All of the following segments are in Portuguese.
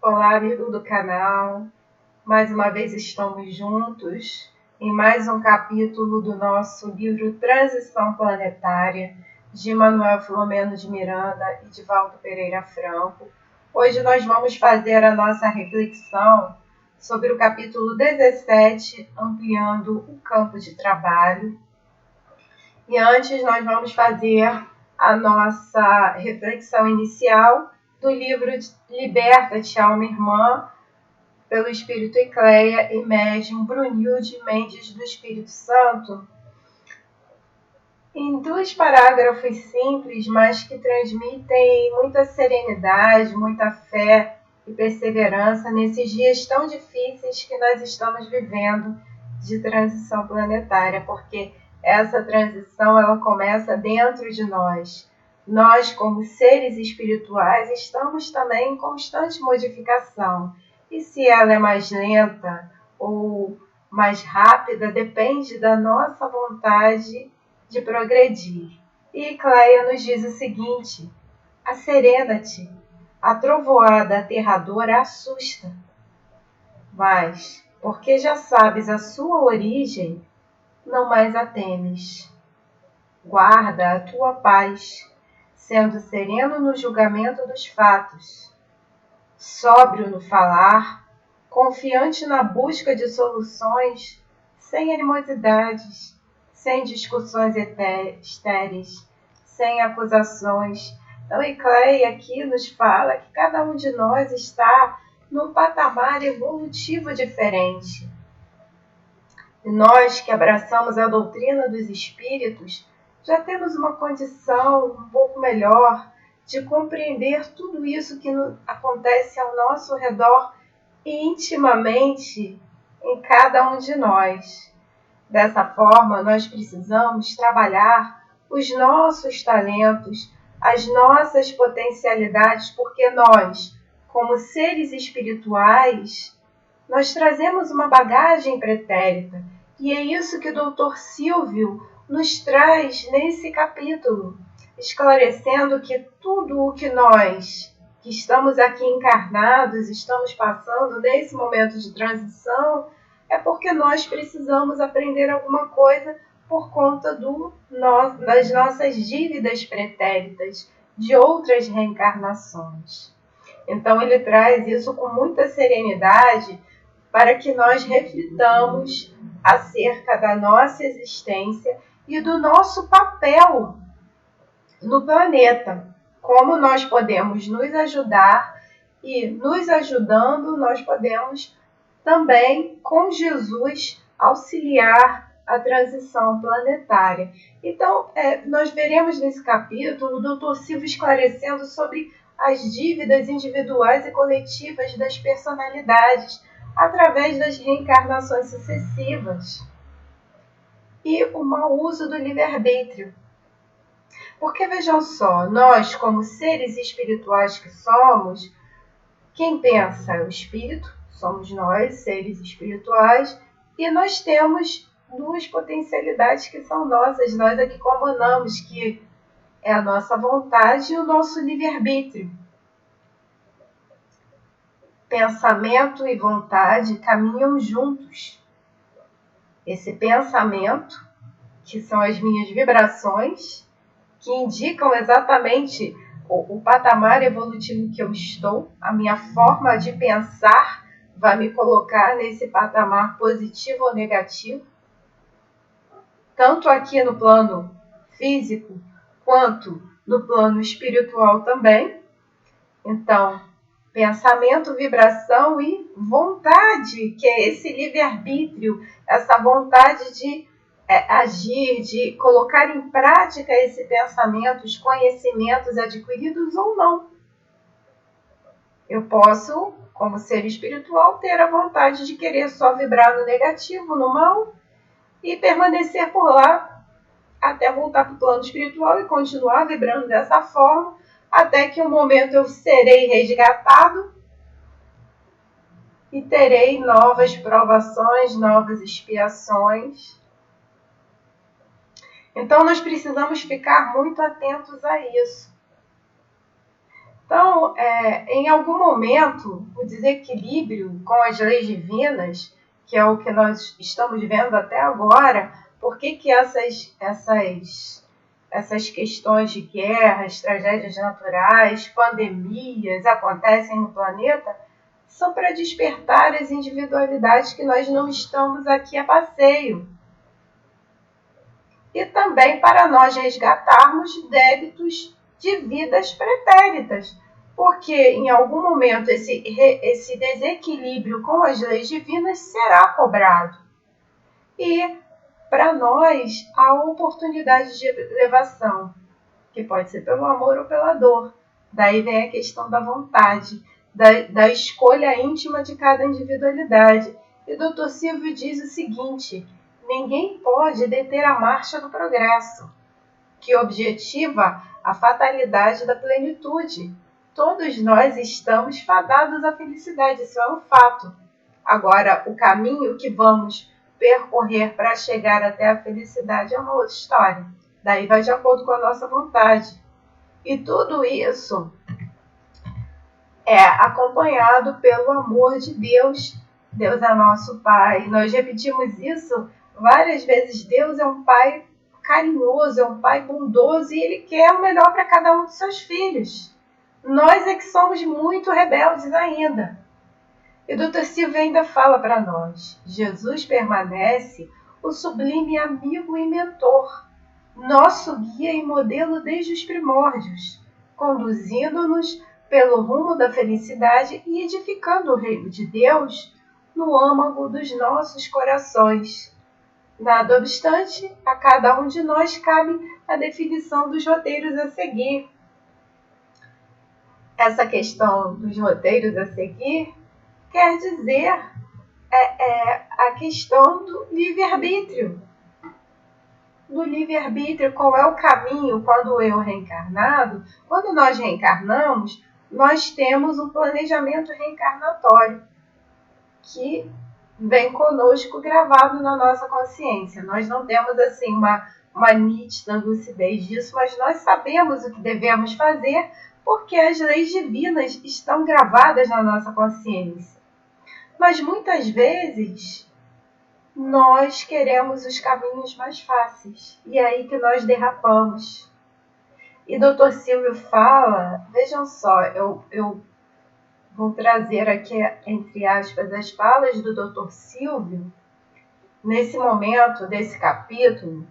Olá, amigo do canal. Mais uma vez estamos juntos em mais um capítulo do nosso livro Transição Planetária, de Manuel Filomeno de Miranda e de Valdo Pereira Franco. Hoje nós vamos fazer a nossa reflexão sobre o capítulo 17, ampliando o campo de trabalho. E antes nós vamos fazer a nossa reflexão inicial do livro Liberta-te, Alma Irmã, pelo Espírito Ecleia e médium Brunilde Mendes do Espírito Santo, em 2 parágrafos simples, mas que transmitem muita serenidade, muita fé e perseverança nesses dias tão difíceis que nós estamos vivendo de transição planetária, porque essa transição ela começa dentro de nós. Nós, como seres espirituais, estamos também em constante modificação. E se ela é mais lenta ou mais rápida, depende da nossa vontade de progredir. E Cleia nos diz o seguinte: acerena-te, a trovoada aterradora assusta, mas, porque já sabes a sua origem, não mais a temes. Guarda a tua paz, sendo sereno no julgamento dos fatos, sóbrio no falar, confiante na busca de soluções, sem animosidades, sem discussões estéreis, sem acusações. Então, Ecleia aqui nos fala que cada um de nós está num patamar evolutivo diferente. E nós que abraçamos a doutrina dos espíritos, já temos uma condição um pouco melhor de compreender tudo isso que acontece ao nosso redor intimamente em cada um de nós. Dessa forma, nós precisamos trabalhar os nossos talentos, as nossas potencialidades, porque nós, como seres espirituais, nós trazemos uma bagagem pretérita. E é isso que o Dr. Silvio nos traz nesse capítulo, esclarecendo que tudo o que nós, que estamos aqui encarnados, estamos passando nesse momento de transição, é porque nós precisamos aprender alguma coisa por conta das nossas dívidas pretéritas, de outras reencarnações. Então ele traz isso com muita serenidade para que nós reflitamos acerca da nossa existência e do nosso papel no planeta. Como nós podemos nos ajudar e, nos ajudando, nós podemos também, com Jesus, auxiliar a transição planetária. Então, nós veremos nesse capítulo o Dr. Silvio esclarecendo sobre as dívidas individuais e coletivas das personalidades através das reencarnações sucessivas e o mau uso do livre-arbítrio. Porque, vejam só, nós, como seres espirituais que somos, quem pensa é o espírito, somos nós, seres espirituais, e nós temos 2 potencialidades que são nossas, nós aqui comandamos, que é a nossa vontade e o nosso livre-arbítrio. Pensamento e vontade caminham juntos. Esse pensamento, que são as minhas vibrações, que indicam exatamente o patamar evolutivo que eu estou, a minha forma de pensar vai me colocar nesse patamar positivo ou negativo, tanto aqui no plano físico, quanto no plano espiritual também. Então, pensamento, vibração e vontade, que é esse livre-arbítrio, essa vontade de agir, de colocar em prática esse pensamento, os conhecimentos adquiridos ou não. Eu posso, como ser espiritual, ter a vontade de querer só vibrar no negativo, no mal, e permanecer por lá até voltar para o plano espiritual e continuar vibrando dessa forma, até que um momento eu serei resgatado e terei novas provações, novas expiações. Então, nós precisamos ficar muito atentos a isso. Então, em algum momento, o desequilíbrio com as leis divinas, que é o que nós estamos vendo até agora, por que essas questões de guerras, tragédias naturais, pandemias acontecem no planeta, são para despertar as individualidades que nós não estamos aqui a passeio. E também para nós resgatarmos débitos de vidas pretéritas, porque em algum momento esse desequilíbrio com as leis divinas será cobrado. E para nós há oportunidade de elevação, que pode ser pelo amor ou pela dor. Daí vem a questão da vontade, da escolha íntima de cada individualidade. E o Dr. Silvio diz o seguinte: ninguém pode deter a marcha do progresso, que objetiva a fatalidade da plenitude. Todos nós estamos fadados à felicidade, isso é um fato. Agora, o caminho que vamos percorrer para chegar até a felicidade é uma outra história. Daí vai de acordo com a nossa vontade. E tudo isso é acompanhado pelo amor de Deus. Deus é nosso Pai. Nós repetimos isso várias vezes. Deus é um Pai carinhoso, é um Pai bondoso e Ele quer o melhor para cada um de seus filhos. Nós é que somos muito rebeldes ainda. E o Dr. Silvio ainda fala para nós: Jesus permanece o sublime amigo e mentor, nosso guia e modelo desde os primórdios, conduzindo-nos pelo rumo da felicidade e edificando o reino de Deus no âmago dos nossos corações. Nada obstante, a cada um de nós cabe a definição dos roteiros a seguir. Essa questão dos roteiros a seguir quer dizer a questão do livre-arbítrio. Do livre-arbítrio, qual é o caminho quando eu reencarnado? Quando nós reencarnamos, nós temos um planejamento reencarnatório que vem conosco gravado na nossa consciência. Nós não temos assim uma nítida lucidez disso, mas nós sabemos o que devemos fazer porque as leis divinas estão gravadas na nossa consciência. Mas muitas vezes nós queremos os caminhos mais fáceis e é aí que nós derrapamos. E Dr. Silvio fala, vejam só, eu vou trazer aqui, entre aspas, as falas do Dr. Silvio, nesse momento desse capítulo,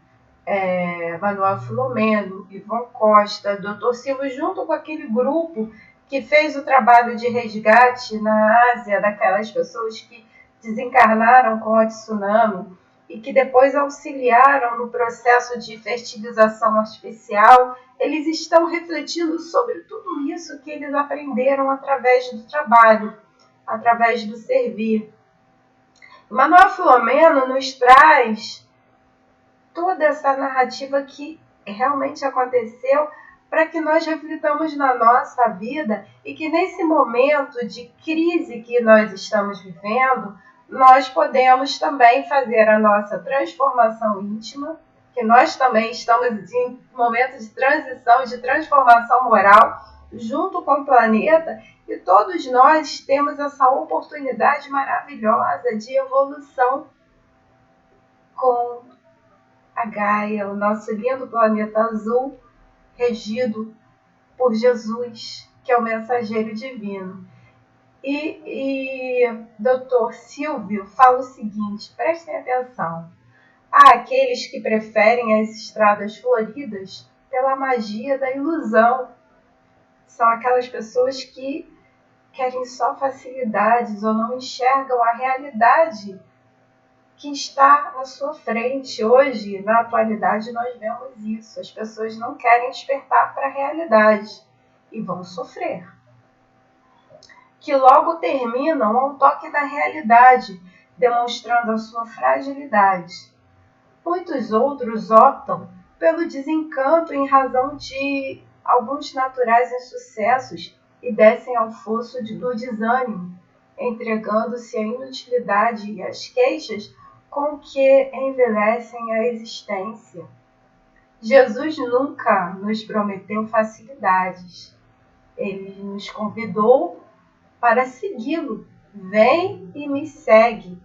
Manuel Filomeno, Ivon Costa, Dr. Silvio, junto com aquele grupo que fez o trabalho de resgate na Ásia, daquelas pessoas que desencarnaram com o tsunami e que depois auxiliaram no processo de fertilização artificial, eles estão refletindo sobre tudo isso que eles aprenderam através do trabalho, através do servir. Manuel Filomeno nos traz toda essa narrativa que realmente aconteceu para que nós reflitamos na nossa vida e que nesse momento de crise que nós estamos vivendo, nós podemos também fazer a nossa transformação íntima, que nós também estamos em momento de transição, de transformação moral, junto com o planeta, e todos nós temos essa oportunidade maravilhosa de evolução com a Gaia, o nosso lindo planeta azul, regido por Jesus, que é o mensageiro divino. E Dr. Silvio fala o seguinte, prestem atenção: há aqueles que preferem as estradas floridas pela magia da ilusão. São aquelas pessoas que querem só facilidades ou não enxergam a realidade que está à sua frente. Hoje, na atualidade, nós vemos isso. As pessoas não querem despertar para a realidade e vão sofrer. Que logo terminam ao toque da realidade, demonstrando a sua fragilidade. Muitos outros optam pelo desencanto em razão de alguns naturais insucessos e descem ao fosso do desânimo, entregando-se à inutilidade e às queixas com que envelhecem a existência. Jesus nunca nos prometeu facilidades. Ele nos convidou para segui-lo. Vem e me segue.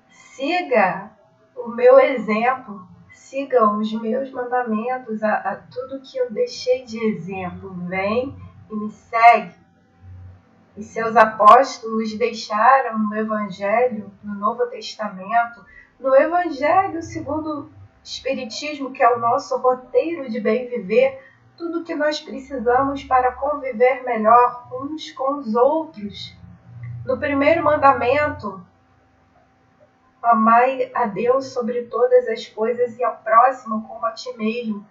Siga o meu exemplo. Siga os meus mandamentos, a tudo que eu deixei de exemplo. Vem e me segue. E seus apóstolos deixaram no Evangelho, no Novo Testamento, no Evangelho segundo o Espiritismo, que é o nosso roteiro de bem viver, tudo o que nós precisamos para conviver melhor uns com os outros. No primeiro mandamento, amai a Deus sobre todas as coisas e ao próximo como a ti mesmo.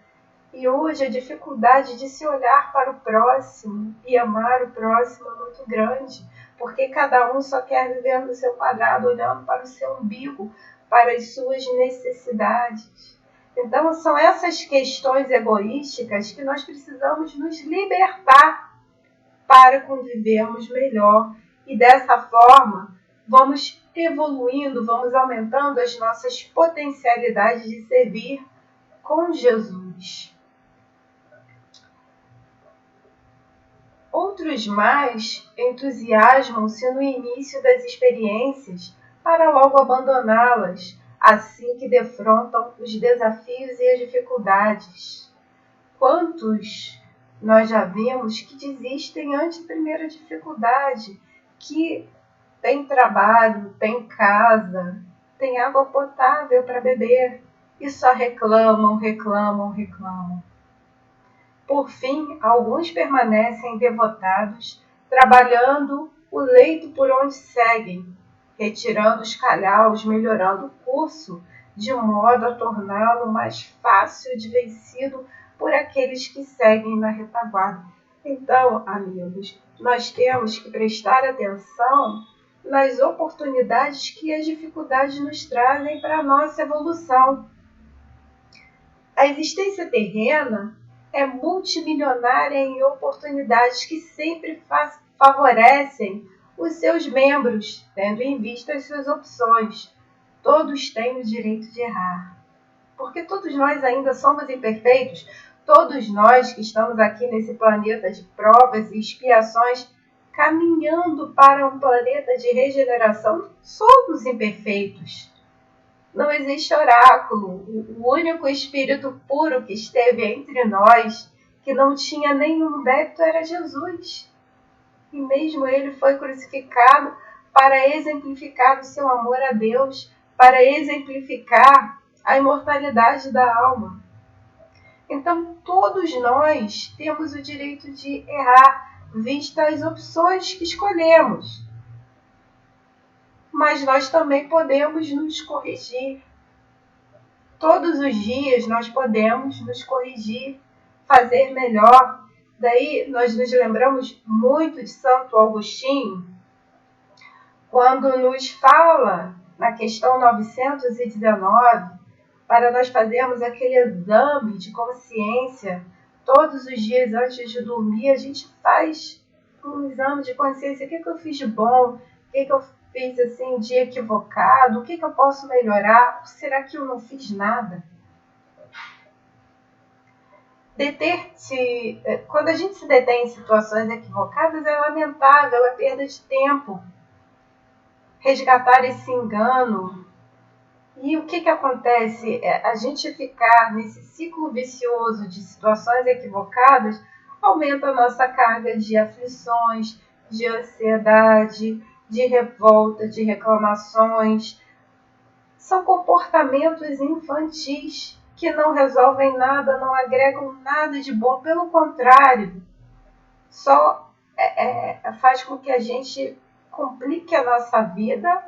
E hoje a dificuldade de se olhar para o próximo e amar o próximo é muito grande, porque cada um só quer viver no seu quadrado, olhando para o seu umbigo, para as suas necessidades. Então são essas questões egoísticas que nós precisamos nos libertar para convivermos melhor. E dessa forma, vamos evoluindo, vamos aumentando as nossas potencialidades de servir com Jesus. Outros mais entusiasmam-se no início das experiências para logo abandoná-las, assim que defrontam os desafios e as dificuldades. Quantos nós já vimos que desistem antes da primeira dificuldade, que tem trabalho, tem casa, tem água potável para beber e só reclamam. Por fim, alguns permanecem devotados, trabalhando o leito por onde seguem, retirando os calhaus, melhorando o curso, de modo a torná-lo mais fácil de vencido por aqueles que seguem na retaguarda. Então, amigos, nós temos que prestar atenção nas oportunidades que as dificuldades nos trazem para a nossa evolução. A existência terrena é multimilionária em oportunidades que sempre favorecem os seus membros, tendo em vista as suas opções. Todos têm o direito de errar, porque todos nós ainda somos imperfeitos. Todos nós que estamos aqui nesse planeta de provas e expiações, caminhando para um planeta de regeneração, somos imperfeitos. Não existe oráculo. O único espírito puro que esteve entre nós, que não tinha nenhum débito, era Jesus. E mesmo ele foi crucificado para exemplificar o seu amor a Deus, para exemplificar a imortalidade da alma. Então, todos nós temos o direito de errar, vistas as opções que escolhemos. Mas nós também podemos nos corrigir. Todos os dias nós podemos nos corrigir, fazer melhor. Daí nós nos lembramos muito de Santo Agostinho, quando nos fala na questão 919, para nós fazermos aquele exame de consciência. Todos os dias antes de dormir, a gente faz um exame de consciência. O que eu fiz de bom? O que eu fiz assim, de equivocado? O que eu posso melhorar? Ou será que eu não fiz nada? Quando a gente se detém em situações equivocadas, é lamentável, é perda de tempo. Resgatar esse engano. E o que acontece? A gente ficar nesse ciclo vicioso de situações equivocadas aumenta a nossa carga de aflições, de ansiedade, de revolta, de reclamações. São comportamentos infantis que não resolvem nada, não agregam nada de bom. Pelo contrário, só faz com que a gente complique a nossa vida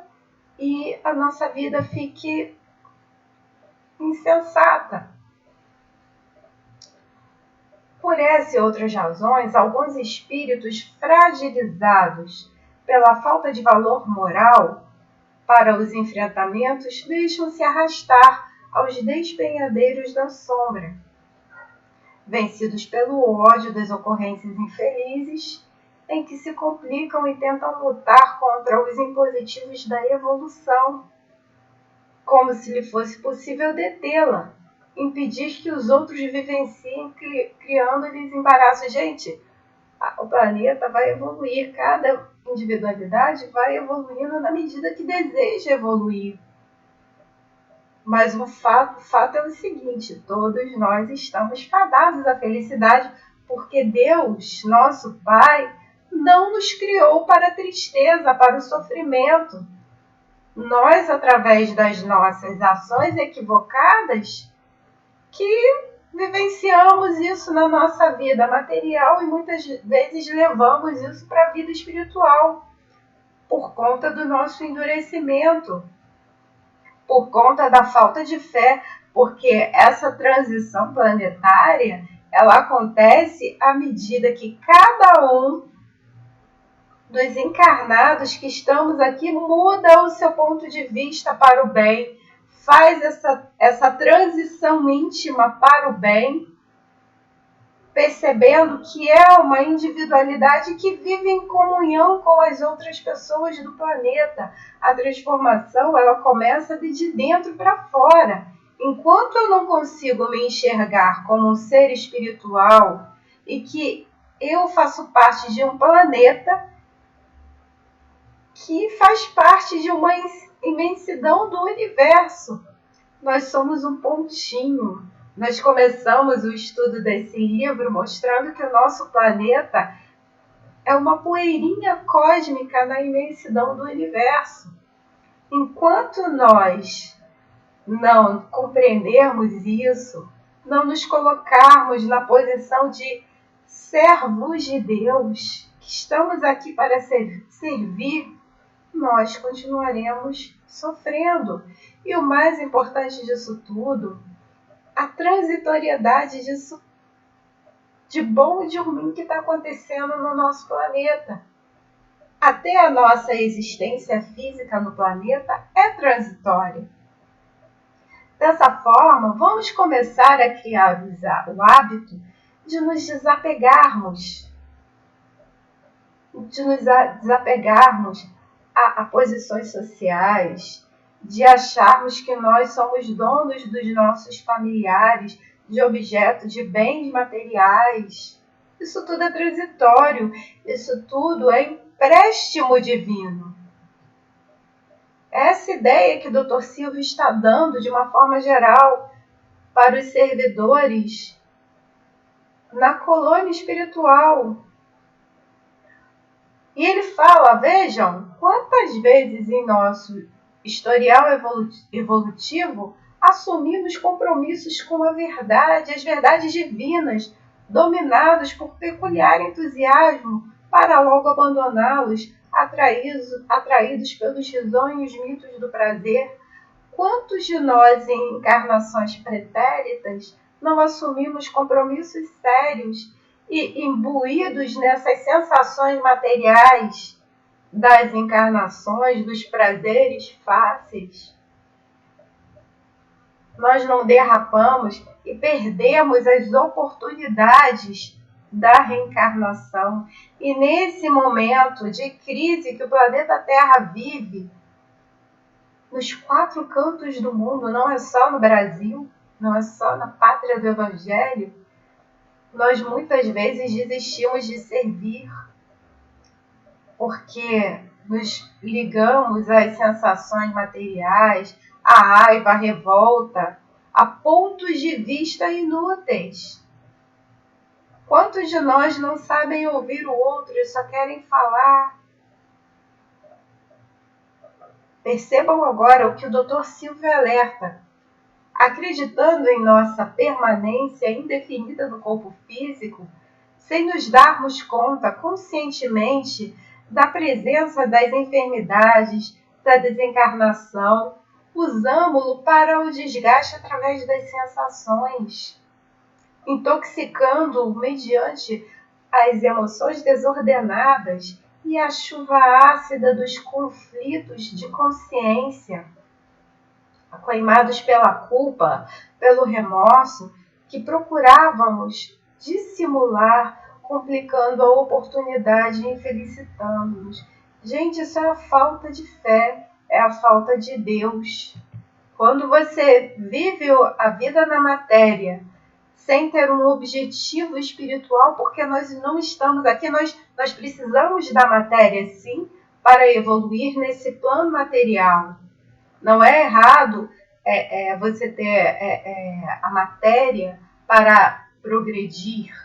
e a nossa vida fique insensata. Por essas e outras razões, alguns espíritos fragilizados pela falta de valor moral para os enfrentamentos deixam-se arrastar aos despenhadeiros da sombra. Vencidos pelo ódio das ocorrências infelizes, em que se complicam e tentam lutar contra os impositivos da evolução, como se lhe fosse possível detê-la, impedir que os outros vivenciem, criando-lhes embaraço. Gente, O planeta vai evoluir, cada individualidade vai evoluindo na medida que deseja evoluir. Mas o fato é o seguinte: todos nós estamos fadados à felicidade, porque Deus, nosso Pai, não nos criou para a tristeza, para o sofrimento. Nós, através das nossas ações equivocadas, que vivenciamos isso na nossa vida material e muitas vezes levamos isso para a vida espiritual, por conta do nosso endurecimento, por conta da falta de fé, porque essa transição planetária, ela acontece à medida que cada um dos encarnados que estamos aqui muda o seu ponto de vista para o bem, faz essa transição íntima para o bem, percebendo que é uma individualidade que vive em comunhão com as outras pessoas do planeta. A transformação, ela começa de dentro para fora. Enquanto eu não consigo me enxergar como um ser espiritual e que eu faço parte de um planeta que faz parte de uma imensidão do universo, nós somos um pontinho. Nós começamos o estudo desse livro mostrando que o nosso planeta é uma poeirinha cósmica na imensidão do universo. Enquanto nós não compreendermos isso, não nos colocarmos na posição de servos de Deus, que estamos aqui para servir, nós continuaremos sofrendo. E o mais importante disso tudo, a transitoriedade disso, de bom e de ruim que está acontecendo no nosso planeta. Até a nossa existência física no planeta é transitória. Dessa forma, vamos começar a criar o hábito de nos desapegarmos, a posições sociais, de acharmos que nós somos donos dos nossos familiares, de objetos, de bens materiais. Isso tudo é transitório, isso tudo é empréstimo divino. Essa ideia que o Dr. Silvio está dando de uma forma geral para os servidores na colônia espiritual. E ele fala, vejam, quantas vezes em nosso historial evolutivo assumimos compromissos com a verdade, as verdades divinas, dominados por peculiar entusiasmo, para logo abandoná-los, atraídos pelos risonhos mitos do prazer. Quantos de nós, em encarnações pretéritas, não assumimos compromissos sérios e imbuídos nessas sensações materiais das encarnações, dos prazeres fáceis? Nós não derrapamos e perdemos as oportunidades da reencarnação. E nesse momento de crise que o planeta Terra vive, nos 4 cantos do mundo, não é só no Brasil, não é só na pátria do Evangelho, nós muitas vezes desistimos de servir porque nos ligamos às sensações materiais, à raiva, à revolta, a pontos de vista inúteis. Quantos de nós não sabem ouvir o outro e só querem falar? Percebam agora o que o Dr. Silvio alerta. Acreditando em nossa permanência indefinida no corpo físico, sem nos darmos conta conscientemente da presença das enfermidades, da desencarnação, usamo-lo para o desgaste através das sensações, intoxicando-o mediante as emoções desordenadas e a chuva ácida dos conflitos de consciência, acoimados pela culpa, pelo remorso, que procurávamos dissimular, complicando a oportunidade e infelicitando-nos. Gente, isso é a falta de fé, é a falta de Deus. Quando você vive a vida na matéria sem ter um objetivo espiritual, porque nós não estamos aqui, nós precisamos da matéria, sim, para evoluir nesse plano material. Não é errado você ter a matéria para progredir.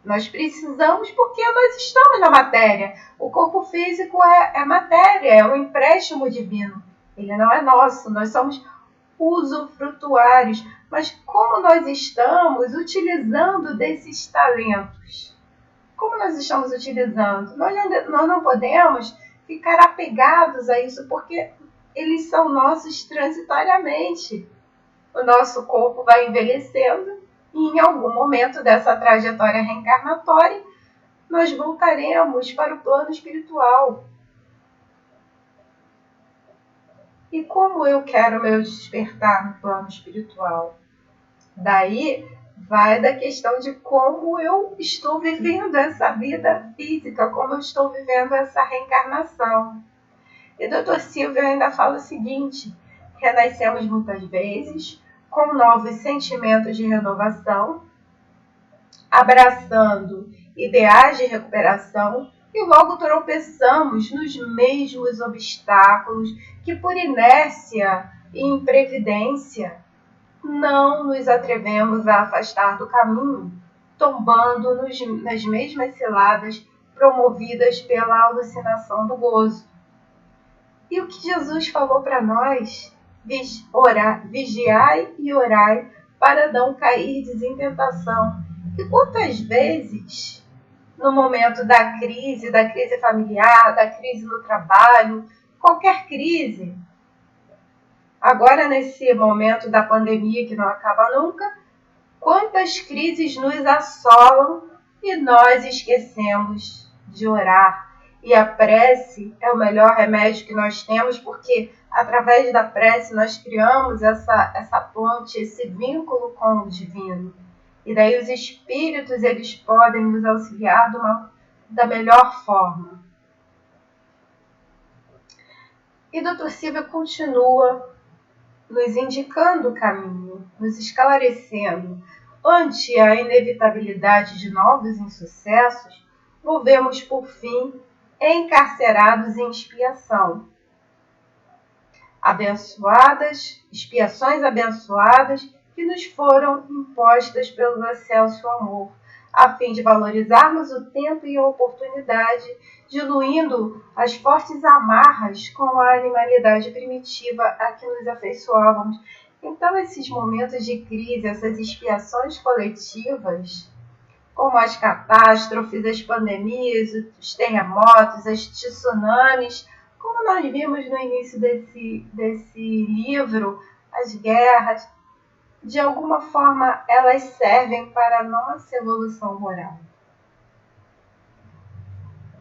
Nós precisamos porque nós estamos na matéria. O corpo físico é matéria, é um empréstimo divino. Ele não é nosso, nós somos usufrutuários. Mas como nós estamos utilizando desses talentos? Como nós estamos utilizando? Nós não podemos ficar apegados a isso, porque eles são nossos transitoriamente. O nosso corpo vai envelhecendo e em algum momento dessa trajetória reencarnatória nós voltaremos para o plano espiritual. E como eu quero meu despertar no plano espiritual? Daí vai da questão de como eu estou vivendo essa vida física, como eu estou vivendo essa reencarnação. E o Dr. Silvio ainda fala o seguinte: renascemos muitas vezes com novos sentimentos de renovação, abraçando ideais de recuperação e logo tropeçamos nos mesmos obstáculos que, por inércia e imprevidência, não nos atrevemos a afastar do caminho, tombando nas mesmas ciladas promovidas pela alucinação do gozo. E o que Jesus falou para nós? Vigiai e orai para não cairdes em tentação. E quantas vezes, no momento da crise familiar, da crise no trabalho, qualquer crise, agora nesse momento da pandemia que não acaba nunca, quantas crises nos assolam e nós esquecemos de orar. E a prece é o melhor remédio que nós temos, porque através da prece nós criamos essa ponte, esse vínculo com o divino. E daí os espíritos eles podem nos auxiliar da melhor forma. E Dr. Silvio continua nos indicando o caminho, nos esclarecendo. Ante a inevitabilidade de novos insucessos, volvemos por fim encarcerados em expiação. Expiações abençoadas que nos foram impostas pelo excelso amor, a fim de valorizarmos o tempo e a oportunidade, diluindo as fortes amarras com a animalidade primitiva a que nos afeiçoávamos. Então, esses momentos de crise, essas expiações coletivas, como as catástrofes, as pandemias, os terremotos, os tsunamis, como nós vimos no início desse livro, as guerras, de alguma forma elas servem para a nossa evolução moral.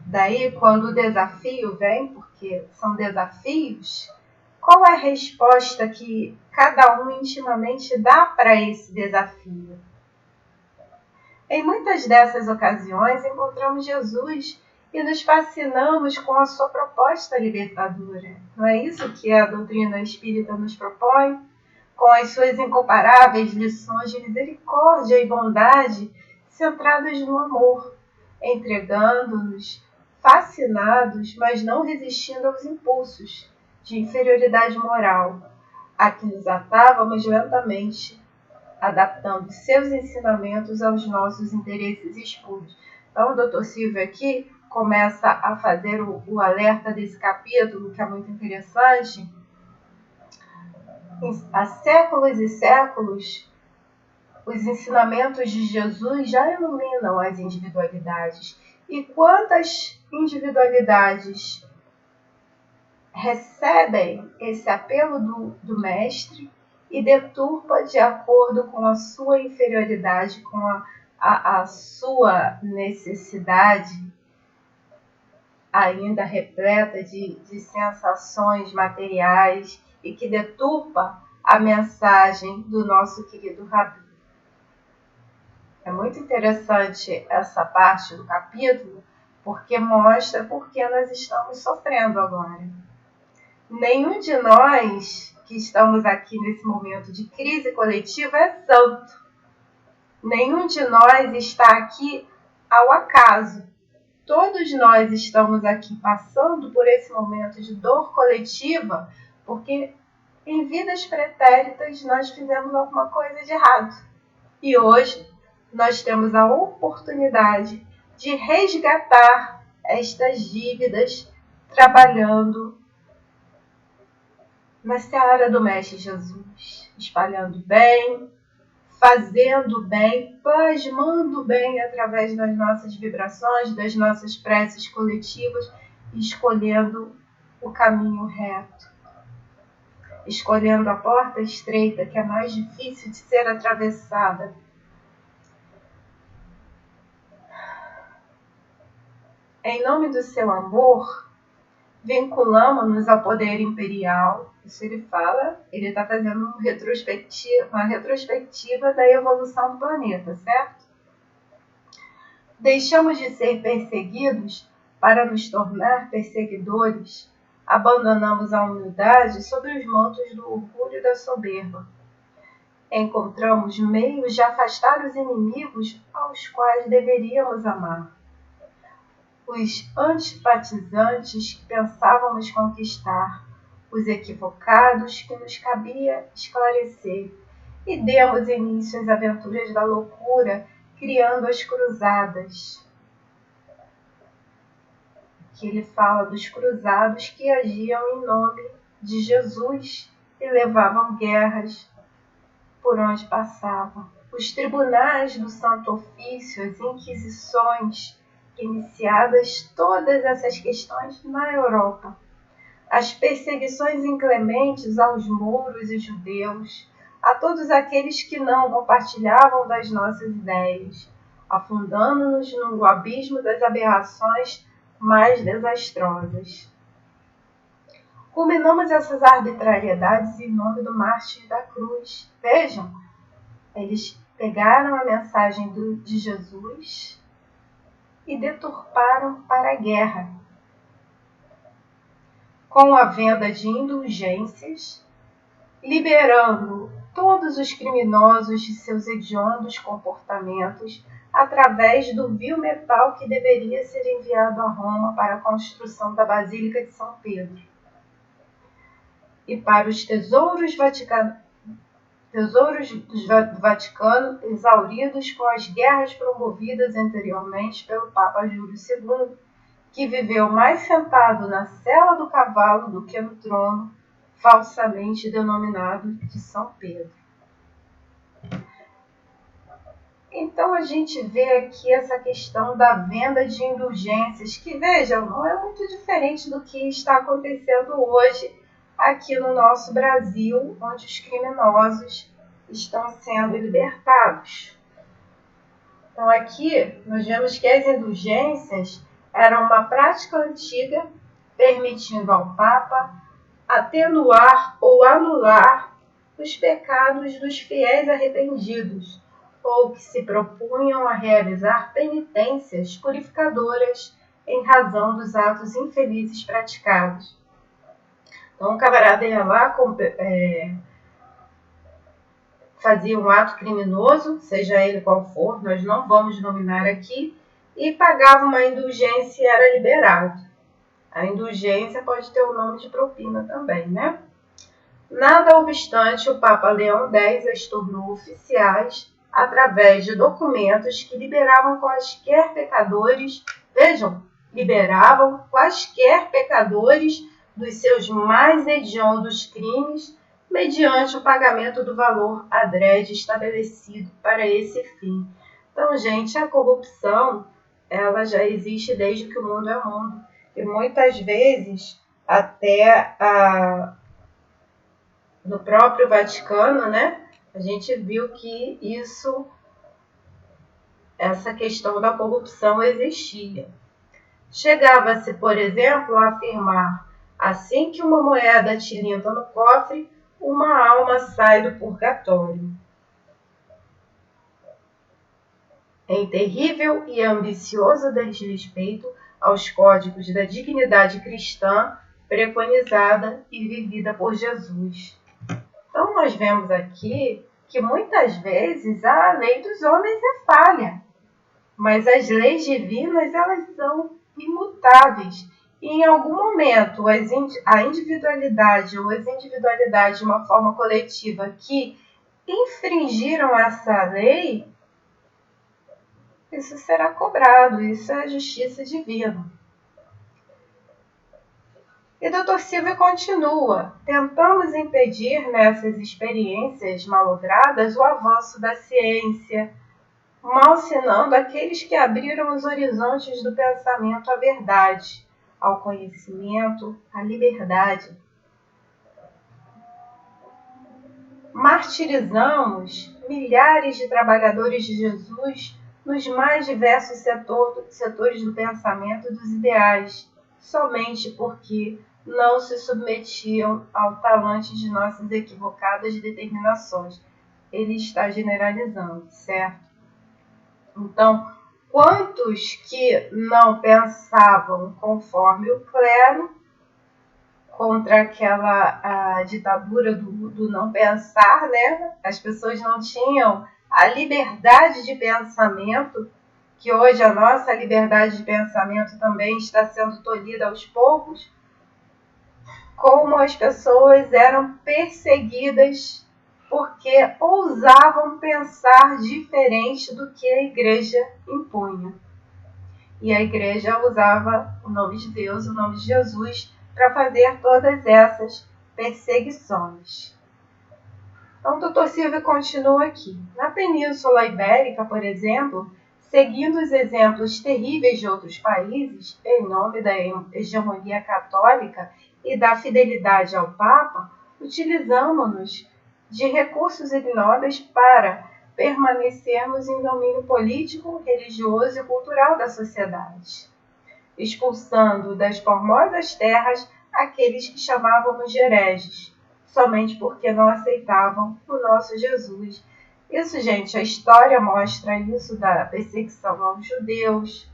Daí, quando o desafio vem, porque são desafios, qual é a resposta que cada um intimamente dá para esse desafio? Em muitas dessas ocasiões, encontramos Jesus e nos fascinamos com a sua proposta libertadora. Não é isso que a doutrina espírita nos propõe? Com as suas incomparáveis lições de misericórdia e bondade centradas no amor, entregando-nos fascinados, mas não resistindo aos impulsos de inferioridade moral, a que nos atávamos lentamente, adaptando seus ensinamentos aos nossos interesses espúrios. Então, o Dr. Silvio aqui começa a fazer o alerta desse capítulo, que é muito interessante. Há séculos e séculos, os ensinamentos de Jesus já iluminam as individualidades. E quantas individualidades recebem esse apelo do Mestre e deturpa de acordo com a sua inferioridade, com a sua necessidade, ainda repleta de sensações materiais, e que deturpa a mensagem do nosso querido Rabi. É muito interessante essa parte do capítulo, porque mostra por que nós estamos sofrendo agora. Nenhum de nós que estamos aqui nesse momento de crise coletiva é santo. Nenhum de nós está aqui ao acaso. Todos nós estamos aqui passando por esse momento de dor coletiva porque em vidas pretéritas nós fizemos alguma coisa de errado. E hoje nós temos a oportunidade de resgatar estas dívidas trabalhando na seara do Mestre Jesus, espalhando bem, fazendo bem, plasmando bem através das nossas vibrações, das nossas preces coletivas, escolhendo o caminho reto, escolhendo a porta estreita, que é mais difícil de ser atravessada. Em nome do seu amor, vinculamos-nos ao poder imperial. Isso ele fala, ele está fazendo uma retrospectiva da evolução do planeta, certo? Deixamos de ser perseguidos para nos tornar perseguidores. Abandonamos a humildade sob os mantos do orgulho e da soberba. Encontramos meios de afastar os inimigos aos quais deveríamos amar. Os antipatizantes que pensávamos conquistar, os equivocados que nos cabia esclarecer, e demos início às aventuras da loucura, criando as cruzadas. Aqui ele fala dos cruzados que agiam em nome de Jesus e levavam guerras por onde passavam. Os tribunais do Santo Ofício, as inquisições, iniciadas todas essas questões na Europa. As perseguições inclementes aos mouros e judeus, a todos aqueles que não compartilhavam das nossas ideias, afundando-nos no abismo das aberrações mais desastrosas. Culminamos essas arbitrariedades em nome do mártir da cruz. Vejam, eles pegaram a mensagem de Jesus e deturparam para a guerra, com a venda de indulgências, liberando todos os criminosos de seus hediondos comportamentos através do vil metal que deveria ser enviado a Roma para a construção da Basílica de São Pedro. E para os tesouros do Vaticano, exauridos com as guerras promovidas anteriormente pelo Papa Júlio II, que viveu mais sentado na sela do cavalo do que no trono, falsamente denominado de São Pedro. Então a gente vê aqui essa questão da venda de indulgências, que, vejam, não é muito diferente do que está acontecendo hoje aqui no nosso Brasil, onde os criminosos estão sendo libertados. Então aqui nós vemos que as indulgências eram uma prática antiga, permitindo ao Papa atenuar ou anular os pecados dos fiéis arrependidos, ou que se propunham a realizar penitências purificadoras em razão dos atos infelizes praticados. Então, o camarada ia lá, fazia um ato criminoso, seja ele qual for, nós não vamos nominar aqui, e pagava uma indulgência e era liberado. A indulgência pode ter o nome de propina também, né? Nada obstante, o Papa Leão X as tornou oficiais através de documentos que liberavam quaisquer pecadores, vejam, liberavam quaisquer pecadores dos seus mais hediondos crimes, mediante o pagamento do valor adrede estabelecido para esse fim. Então, gente, a corrupção, ela já existe desde que o mundo é mundo. E muitas vezes, até no próprio Vaticano, né, a gente viu que essa questão da corrupção existia. Chegava-se, por exemplo, a afirmar: assim que uma moeda tilinta no cofre, uma alma sai do purgatório. Em terrível e ambicioso desrespeito aos códigos da dignidade cristã preconizada e vivida por Jesus. Então, nós vemos aqui que muitas vezes a lei dos homens é falha, mas as leis divinas elas são imutáveis. E em algum momento a individualidade ou as individualidades de uma forma coletiva que infringiram essa lei, isso será cobrado, isso é a justiça divina. E Dr. Silvio continua: tentamos impedir nessas experiências malogradas o avanço da ciência, malsinando aqueles que abriram os horizontes do pensamento à verdade, ao conhecimento, à liberdade. Martirizamos milhares de trabalhadores de Jesus nos mais diversos setores do pensamento e dos ideais, somente porque não se submetiam ao talante de nossas equivocadas determinações. Ele está generalizando, certo? Então, quantos que não pensavam conforme o clero, contra aquela ditadura do não pensar, né? As pessoas não tinham a liberdade de pensamento, que hoje a nossa liberdade de pensamento também está sendo tolhida aos poucos, como as pessoas eram perseguidas porque ousavam pensar diferente do que a igreja impunha. E a igreja usava o nome de Deus, o nome de Jesus, para fazer todas essas perseguições. Então, o Dr. Silvio continua aqui. Na Península Ibérica, por exemplo, seguindo os exemplos terríveis de outros países, em nome da hegemonia católica e da fidelidade ao Papa, utilizamos-nos de recursos ignóbeis para permanecermos em domínio político, religioso e cultural da sociedade, expulsando das formosas terras aqueles que chamávamos de hereges, somente porque não aceitavam o nosso Jesus. Isso, gente, a história mostra isso da perseguição aos judeus,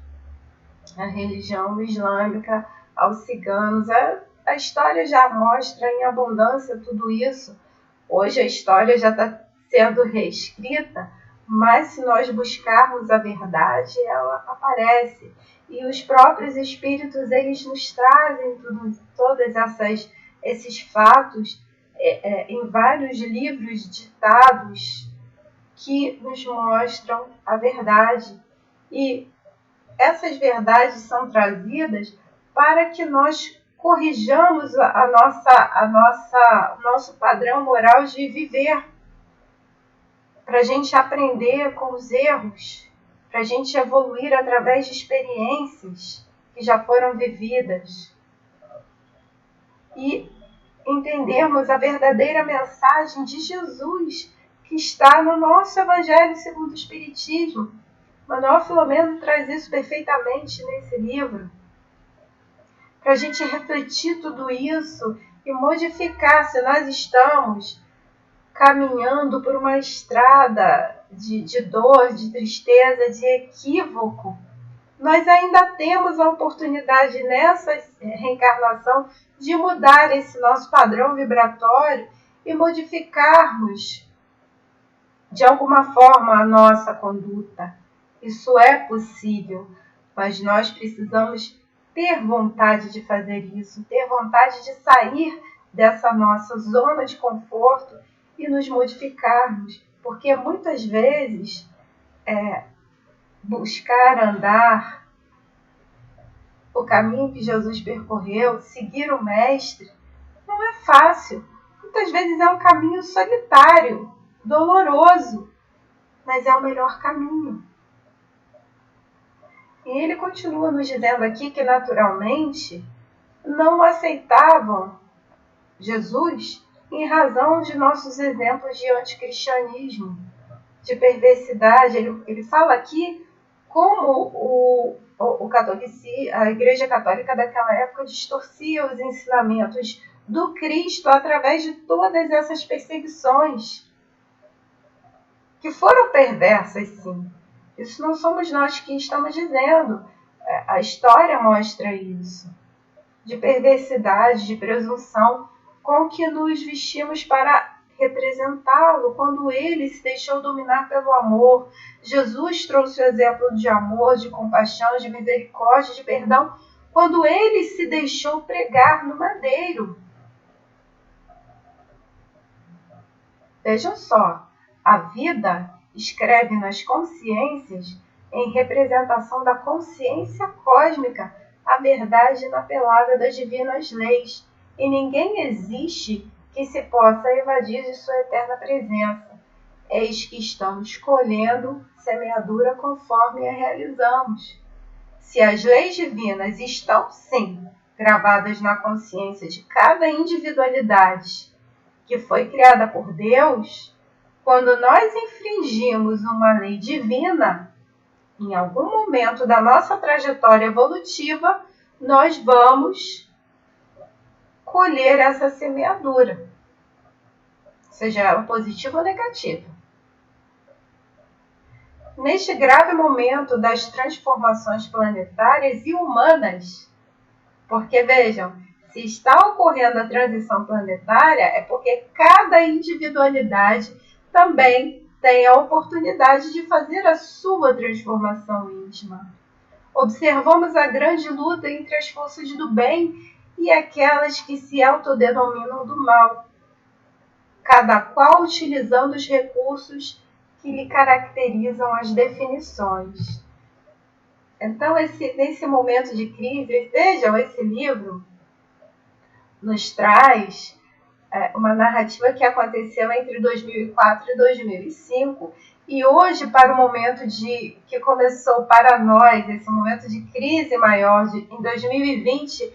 à religião islâmica, aos ciganos. A história já mostra em abundância tudo isso. Hoje a história já está sendo reescrita, mas se nós buscarmos a verdade, ela aparece. E os próprios espíritos, eles nos trazem todos esses fatos em vários livros ditados que nos mostram a verdade. E essas verdades são trazidas para que nós corrijamos o nosso padrão moral de viver, para a gente aprender com os erros, para a gente evoluir através de experiências que já foram vividas e entendermos a verdadeira mensagem de Jesus que está no nosso Evangelho segundo o Espiritismo. Manuel Filomeno traz isso perfeitamente nesse livro, para a gente refletir tudo isso e modificar. Se nós estamos caminhando por uma estrada de dor, de tristeza, de equívoco, nós ainda temos a oportunidade nessa reencarnação de mudar esse nosso padrão vibratório e modificarmos de alguma forma a nossa conduta. Isso é possível, mas nós precisamos ter vontade de fazer isso, ter vontade de sair dessa nossa zona de conforto e nos modificarmos, porque muitas vezes buscar andar o caminho que Jesus percorreu, seguir o Mestre, não é fácil. Muitas vezes é um caminho solitário, doloroso, mas é o melhor caminho. E ele continua nos dizendo aqui que naturalmente não aceitavam Jesus em razão de nossos exemplos de anticristianismo, de perversidade. Ele fala aqui como a Igreja Católica daquela época distorcia os ensinamentos do Cristo através de todas essas perseguições, que foram perversas, sim. Isso não somos nós que estamos dizendo. A história mostra isso. De perversidade, de presunção, com que nos vestimos para representá-lo quando ele se deixou dominar pelo amor. Jesus trouxe o exemplo de amor, de compaixão, de misericórdia, de perdão, quando ele se deixou pregar no madeiro. Vejam só, a vida escreve nas consciências, em representação da consciência cósmica, a verdade inapelável das divinas leis, e ninguém existe que se possa evadir de sua eterna presença. Eis que estamos colhendo semeadura conforme a realizamos. Se as leis divinas estão, sim, gravadas na consciência de cada individualidade que foi criada por Deus, quando nós infringimos uma lei divina, em algum momento da nossa trajetória evolutiva, nós vamos colher essa semeadura, seja ela positiva ou negativa. Neste grave momento das transformações planetárias e humanas, porque vejam, se está ocorrendo a transição planetária, é porque cada individualidade também tem a oportunidade de fazer a sua transformação íntima. Observamos a grande luta entre as forças do bem e aquelas que se autodenominam do mal, cada qual utilizando os recursos que lhe caracterizam as definições. Então, nesse momento de crise, vejam, esse livro nos traz uma narrativa que aconteceu entre 2004 e 2005, e hoje, para o momento que começou para nós, esse momento de crise maior em 2020,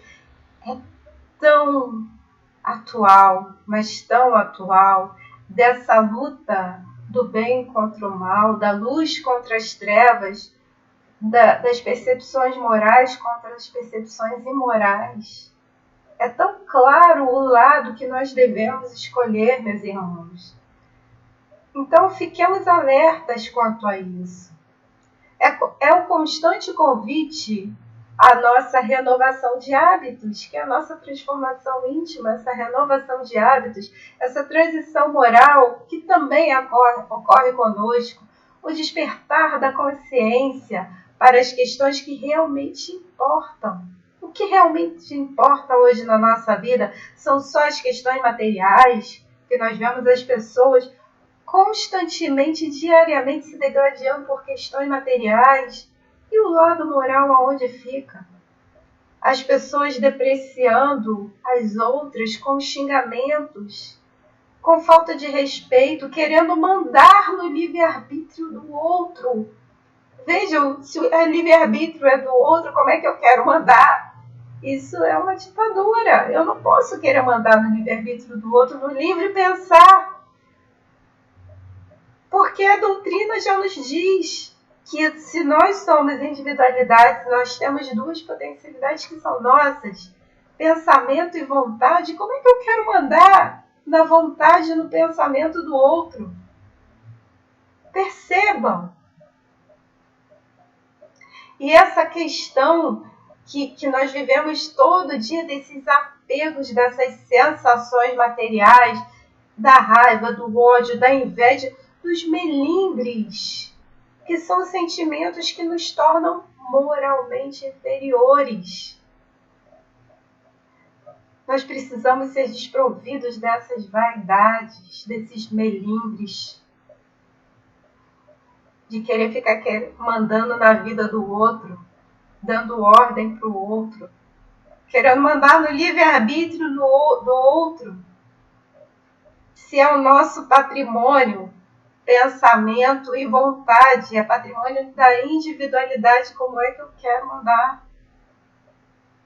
é tão atual, mas tão atual, dessa luta do bem contra o mal, da luz contra as trevas, das percepções morais contra as percepções imorais. É tão claro o lado que nós devemos escolher, meus irmãos. Então, fiquemos alertas quanto a isso. É um constante convite à nossa renovação de hábitos, que é a nossa transformação íntima, essa renovação de hábitos, essa transição moral que também ocorre conosco, o despertar da consciência para as questões que realmente importam. O que realmente importa hoje na nossa vida são só as questões materiais, que nós vemos as pessoas constantemente, diariamente se degradando por questões materiais. E o lado moral aonde fica? As pessoas depreciando as outras com xingamentos, com falta de respeito, querendo mandar no livre-arbítrio do outro. Vejam, se o livre-arbítrio é do outro, como é que eu quero mandar? Isso é uma ditadura. Eu não posso querer mandar no livre-arbítrio do outro, no livre pensar. Porque a doutrina já nos diz que se nós somos individualidades, nós temos duas potencialidades que são nossas, pensamento e vontade. Como é que eu quero mandar na vontade e no pensamento do outro? Percebam. E essa questão que nós vivemos todo dia, desses apegos, dessas sensações materiais, da raiva, do ódio, da inveja, dos melindres, que são sentimentos que nos tornam moralmente inferiores. Nós precisamos ser desprovidos dessas vaidades, desses melindres, de querer ficar mandando na vida do outro, dando ordem para o outro, querendo mandar no livre-arbítrio do outro. Se é o nosso patrimônio, pensamento e vontade, é patrimônio da individualidade, como é que eu quero mandar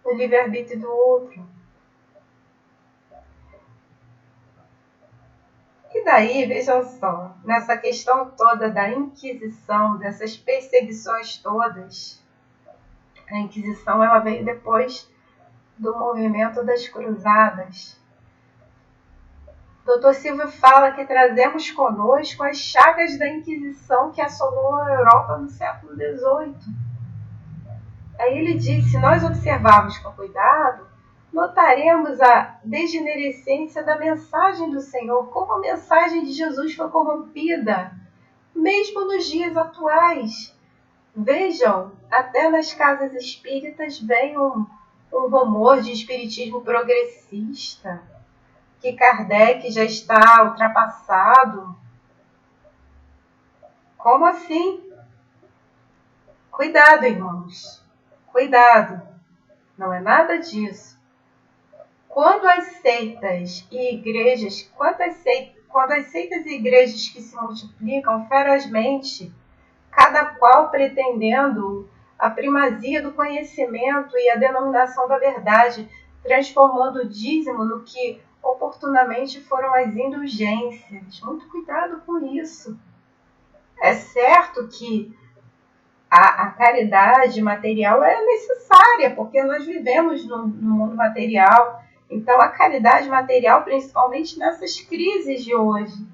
no livre-arbítrio do outro? E daí, vejam só, nessa questão toda da Inquisição, dessas perseguições todas, a Inquisição ela veio depois do movimento das Cruzadas. Dr. Silvio fala que trazemos conosco as chagas da Inquisição que assolou a Europa no século XVIII. Aí ele diz, se nós observarmos com cuidado, notaremos a degenerescência da mensagem do Senhor, como a mensagem de Jesus foi corrompida, mesmo nos dias atuais. Vejam, até nas casas espíritas vem um rumor de espiritismo progressista, que Kardec já está ultrapassado. Como assim? Cuidado, irmãos. Cuidado. Não é nada disso. Quando as seitas e igrejas, quando as seitas e igrejas que se multiplicam ferozmente, cada qual pretendendo a primazia do conhecimento e a denominação da verdade, transformando o dízimo no que oportunamente foram as indulgências. Muito cuidado com isso. É certo que a caridade material é necessária, porque nós vivemos no mundo material. Então, a caridade material, principalmente nessas crises de hoje,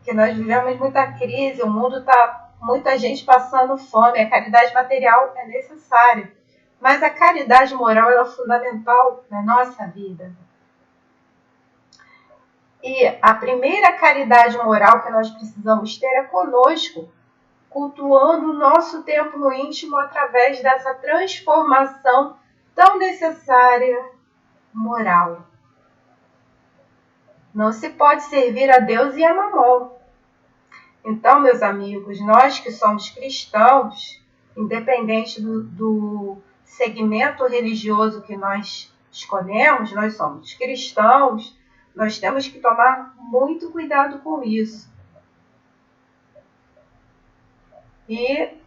que nós vivemos muita crise, o mundo está, muita gente passando fome, a caridade material é necessária. Mas a caridade moral ela é fundamental na nossa vida. E a primeira caridade moral que nós precisamos ter é conosco, cultuando o nosso templo íntimo através dessa transformação tão necessária moral. Não se pode servir a Deus e a Mamon. Então, meus amigos, nós que somos cristãos, independente do segmento religioso que nós escolhemos, nós somos cristãos, nós temos que tomar muito cuidado com isso. E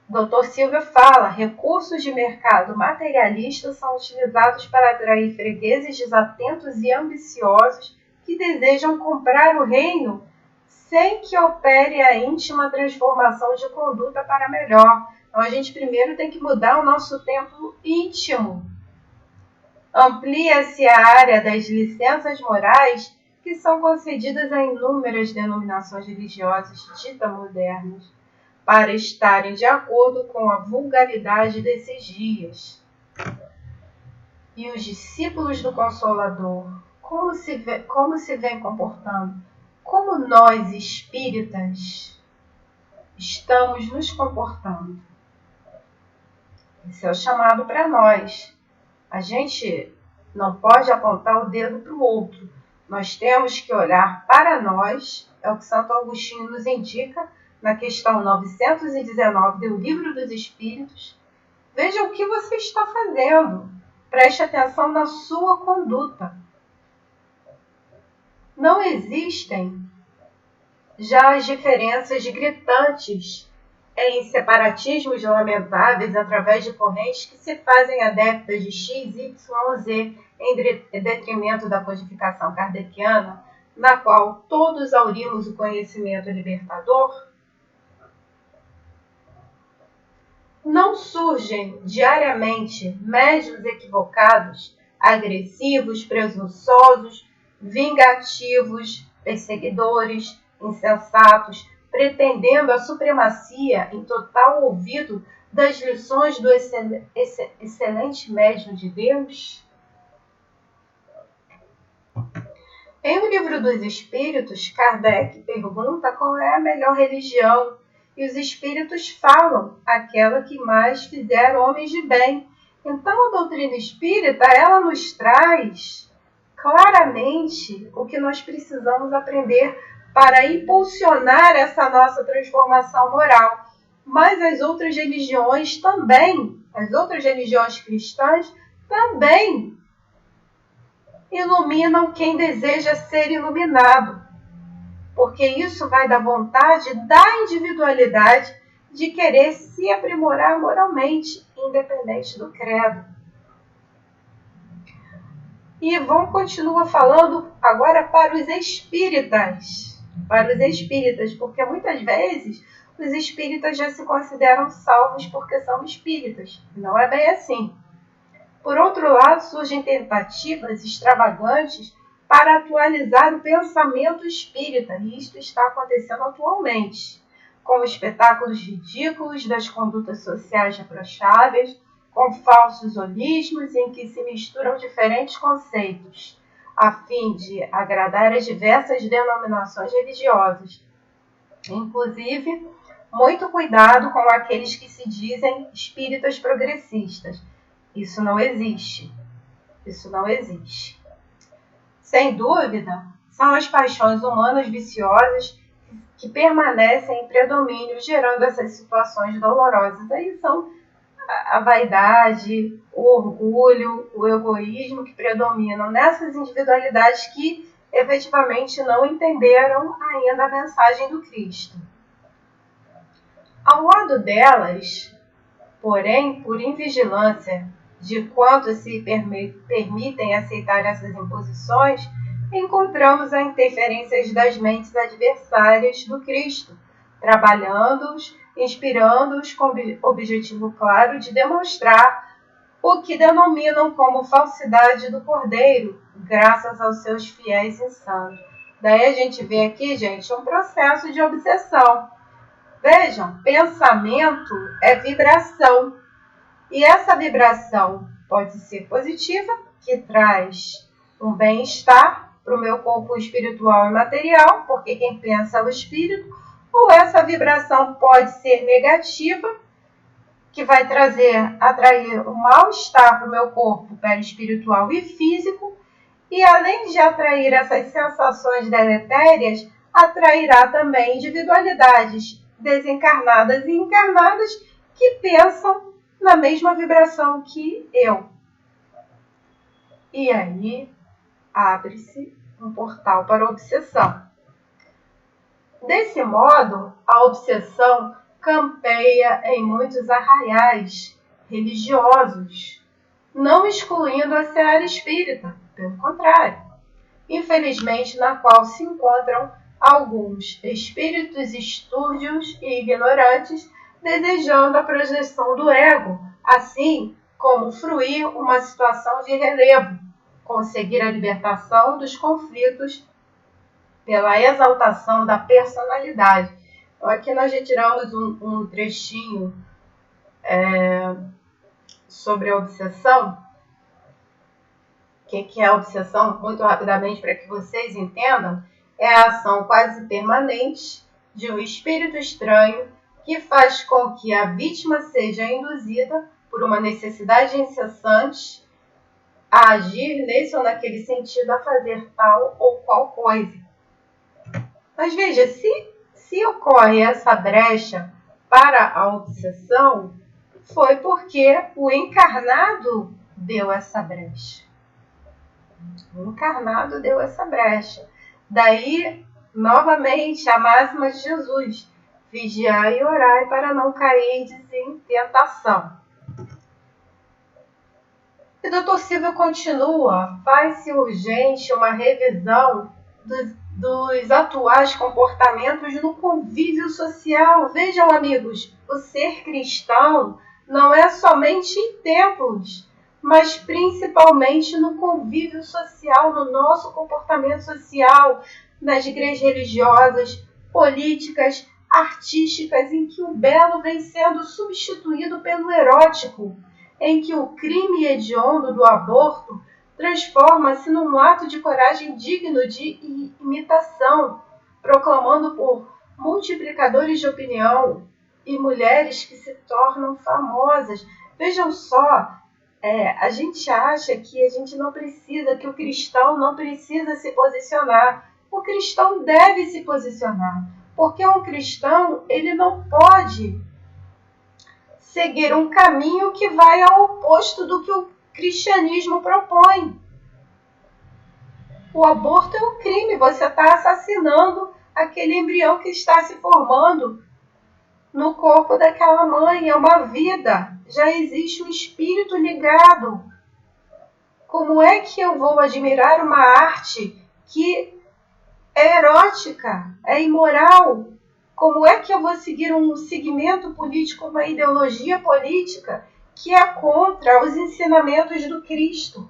Dr. Silvio fala, recursos de mercado materialista são utilizados para atrair fregueses desatentos e ambiciosos que desejam comprar o reino sem que opere a íntima transformação de conduta para melhor. Então, a gente primeiro tem que mudar o nosso templo íntimo. Amplia-se a área das licenças morais que são concedidas a inúmeras denominações religiosas ditas modernas, para estarem de acordo com a vulgaridade desses dias. E os discípulos do Consolador, como se vem comportando? Como nós, espíritas, estamos nos comportando? Esse é o chamado para nós. A gente não pode apontar o dedo para o outro. Nós temos que olhar para nós, é o que Santo Agostinho nos indica na questão 919 do Livro dos Espíritos. Veja o que você está fazendo. Preste atenção na sua conduta. Não existem já as diferenças gritantes em separatismos lamentáveis através de correntes que se fazem adeptas de X, Y, Z em detrimento da codificação kardeciana, na qual todos aurimos o conhecimento libertador. Não surgem diariamente médiuns equivocados, agressivos, presunçosos, vingativos, perseguidores, insensatos, pretendendo a supremacia em total ouvido das lições do excelente médium de Deus? Em O Livro dos Espíritos, Kardec pergunta qual é a melhor religião, e os espíritos falam aquela que mais fizer homens de bem. Então, a doutrina espírita, ela nos traz claramente o que nós precisamos aprender para impulsionar essa nossa transformação moral. Mas as outras religiões também, as outras religiões cristãs também iluminam quem deseja ser iluminado, porque isso vai da vontade da individualidade de querer se aprimorar moralmente, independente do credo. E vamos continuar falando agora para os espíritas, porque muitas vezes os espíritas já se consideram salvos porque são espíritas. Não é bem assim. Por outro lado, surgem tentativas extravagantes para atualizar o pensamento espírita, e isto está acontecendo atualmente, com espetáculos ridículos das condutas sociais reprocháveis, com falsos holismos em que se misturam diferentes conceitos, a fim de agradar as diversas denominações religiosas. Inclusive, muito cuidado com aqueles que se dizem espíritas progressistas. Isso não existe. Isso não existe. Sem dúvida, são as paixões humanas viciosas que permanecem em predomínio, gerando essas situações dolorosas. Aí são a vaidade, o orgulho, o egoísmo que predominam nessas individualidades que efetivamente não entenderam ainda a mensagem do Cristo. Ao lado delas, porém, por invigilância de quanto se permitem aceitar essas imposições, encontramos a interferência das mentes adversárias do Cristo, trabalhando-os, inspirando-os com o objetivo claro de demonstrar o que denominam como falsidade do Cordeiro, graças aos seus fiéis insanos. Daí a gente vê aqui, gente, um processo de obsessão. Vejam, pensamento é vibração. E essa vibração pode ser positiva, que traz um bem-estar para o meu corpo espiritual e material, porque quem pensa é o espírito, ou essa vibração pode ser negativa, que vai atrair um mal-estar para o meu corpo perispiritual e físico, e além de atrair essas sensações deletérias, atrairá também individualidades desencarnadas e encarnadas que pensam na mesma vibração que eu. E aí abre-se um portal para a obsessão. Desse modo, a obsessão campeia em muitos arraiais religiosos, não excluindo a seara espírita, pelo contrário. Infelizmente, na qual se encontram alguns espíritos estúrdios e ignorantes desejando a projeção do ego, assim como fruir uma situação de relevo, conseguir a libertação dos conflitos pela exaltação da personalidade. Então, aqui nós retiramos um trechinho sobre a obsessão. O que é a obsessão? Muito rapidamente, para que vocês entendam, é a ação quase permanente de um espírito estranho que faz com que a vítima seja induzida por uma necessidade incessante a agir nesse ou naquele sentido, a fazer tal ou qual coisa. Mas veja, se ocorre essa brecha para a obsessão, foi porque o encarnado deu essa brecha. O encarnado deu essa brecha. Daí, novamente, a máxima de Jesus: vigiai e orai para não cairdes em tentação. E o Dr. Silvio continua: faz-se urgente uma revisão dos atuais comportamentos no convívio social. Vejam, amigos, o ser cristão não é somente em templos, mas principalmente no convívio social, no nosso comportamento social, nas igrejas religiosas, políticas, artísticas, em que o belo vem sendo substituído pelo erótico, em que o crime hediondo do aborto transforma-se num ato de coragem digno de imitação, proclamando por multiplicadores de opinião e mulheres que se tornam famosas. Vejam só, a gente acha que a gente não precisa, que o cristão não precisa se posicionar. O cristão deve se posicionar, porque um cristão, ele não pode seguir um caminho que vai ao oposto do que o cristianismo propõe. O aborto é um crime, você está assassinando aquele embrião que está se formando no corpo daquela mãe, é uma vida, já existe um espírito ligado. Como é que eu vou admirar uma arte que é erótica, é imoral? Como é que eu vou seguir um segmento político, uma ideologia política que é contra os ensinamentos do Cristo?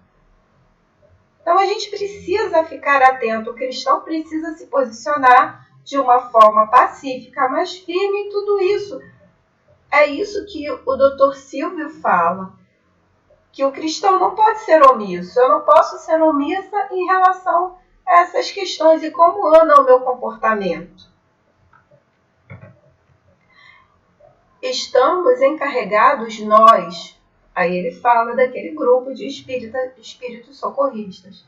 Então a gente precisa ficar atento, o cristão precisa se posicionar de uma forma pacífica, mas firme em tudo isso. É isso que o Dr. Silvio fala. que o cristão não pode ser omisso. Eu não posso ser omissa em relação a essas questões e como anda o meu comportamento. Estamos encarregados nós, aí ele fala daquele grupo de espíritos socorristas,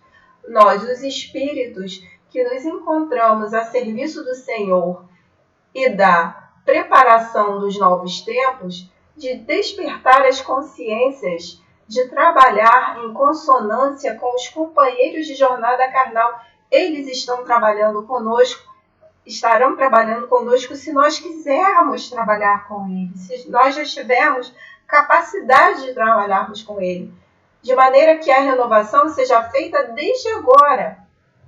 nós, os espíritos que nos encontramos a serviço do Senhor e da preparação dos novos tempos, de despertar as consciências, de trabalhar em consonância com os companheiros de jornada carnal. Eles estão trabalhando conosco, estarão trabalhando conosco se nós quisermos trabalhar com eles, se nós já tivermos capacidade de trabalharmos com ele, de maneira que a renovação seja feita desde agora,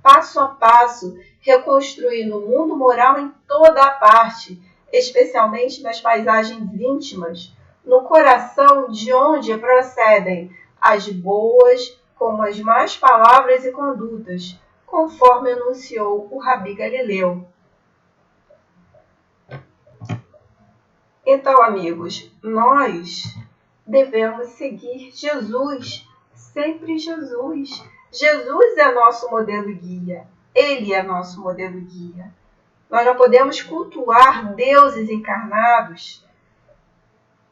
passo a passo, reconstruindo o mundo moral em toda a parte, especialmente nas paisagens íntimas, no coração de onde procedem as boas como as más palavras e condutas, conforme anunciou o Rabi Galileu. Então, amigos, nós devemos seguir Jesus, sempre Jesus. Jesus é nosso modelo guia, Ele é nosso modelo guia. Nós não podemos cultuar deuses encarnados,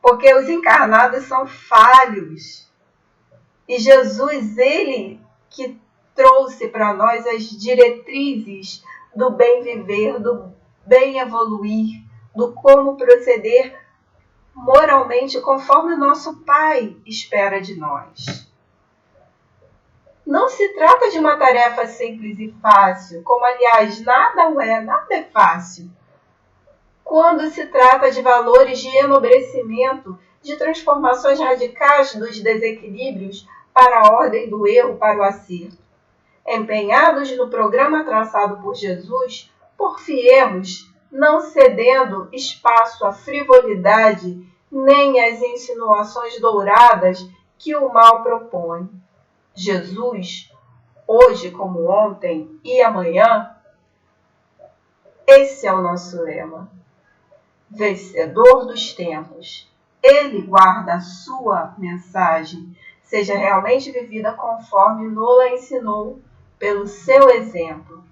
porque os encarnados são falhos. E Jesus, Ele que trouxe para nós as diretrizes do bem viver, do bem evoluir, do como proceder moralmente conforme o nosso Pai espera de nós. Não se trata de uma tarefa simples e fácil, como aliás nada é fácil. Quando se trata de valores de enobrecimento, de transformações radicais dos desequilíbrios para a ordem do erro para o acerto. Empenhados no programa traçado por Jesus, porfiemos, não cedendo espaço à frivolidade nem às insinuações douradas que o mal propõe. Jesus, hoje como ontem e amanhã, esse é o nosso lema. Vencedor dos tempos. Ele guarda a sua mensagem, seja realmente vivida conforme Nola ensinou pelo seu exemplo.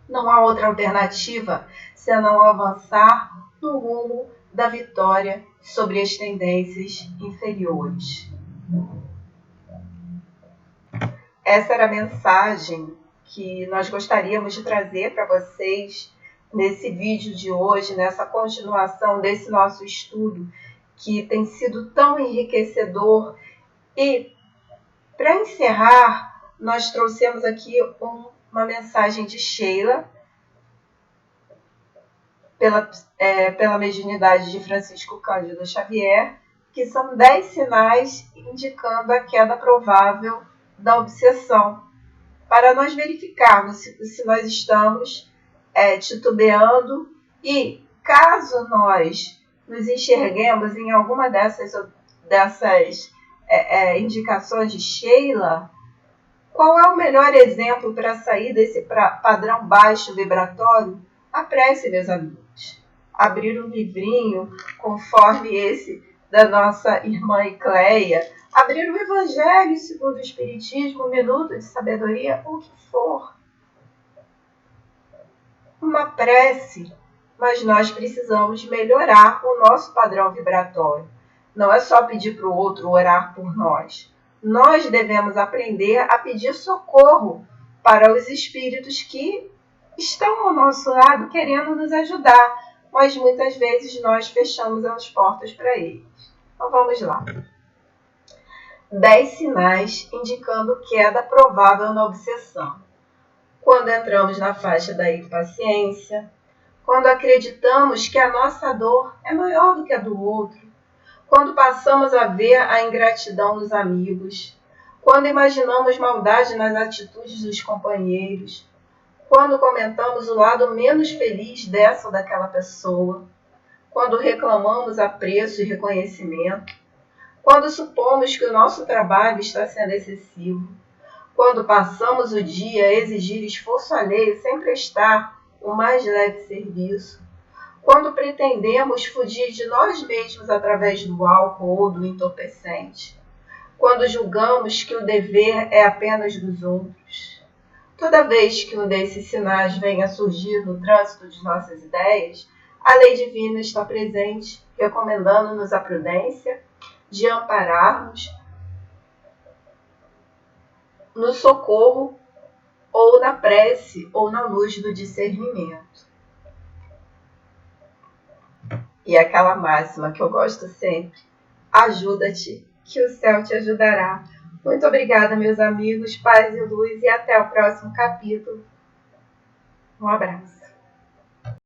Não há outra alternativa senão avançar no rumo da vitória sobre as tendências inferiores. Essa era a mensagem que nós gostaríamos de trazer para vocês nesse vídeo de hoje, nessa continuação desse nosso estudo, que tem sido tão enriquecedor. E, para encerrar, nós trouxemos aqui uma mensagem de Sheila, pela mediunidade de Francisco Cândido Xavier, que são 10 sinais indicando a queda provável da obsessão, para nós verificarmos se nós estamos titubeando e, caso nós nos enxerguemos em alguma dessas indicações de Sheila, qual é o melhor exemplo para sair desse padrão baixo vibratório? A prece, meus amigos. Abrir um livrinho conforme esse da nossa irmã Icleia, abrir o Evangelho segundo o Espiritismo, um minuto de sabedoria, o que for. Uma prece, mas nós precisamos melhorar o nosso padrão vibratório. Não é só pedir para o outro orar por nós. Nós devemos aprender a pedir socorro para os espíritos que estão ao nosso lado querendo nos ajudar, mas muitas vezes nós fechamos as portas para eles. Então vamos lá. 10 sinais indicando queda provável na obsessão. Quando entramos na faixa da impaciência, quando acreditamos que a nossa dor é maior do que a do outro, quando passamos a ver a ingratidão dos amigos, quando imaginamos maldade nas atitudes dos companheiros, quando comentamos o lado menos feliz dessa ou daquela pessoa, quando reclamamos apreço e reconhecimento, quando supomos que o nosso trabalho está sendo excessivo, quando passamos o dia a exigir esforço alheio sem prestar o mais leve serviço, quando pretendemos fugir de nós mesmos através do álcool ou do entorpecente, quando julgamos que o dever é apenas dos outros. Toda vez que um desses sinais venha a surgir no trânsito de nossas ideias, a lei divina está presente, recomendando-nos a prudência de ampararmos no socorro ou na prece ou na luz do discernimento. E aquela máxima que eu gosto sempre: ajuda-te, que o céu te ajudará. Muito obrigada, meus amigos, paz e luz, e até o próximo capítulo. Um abraço.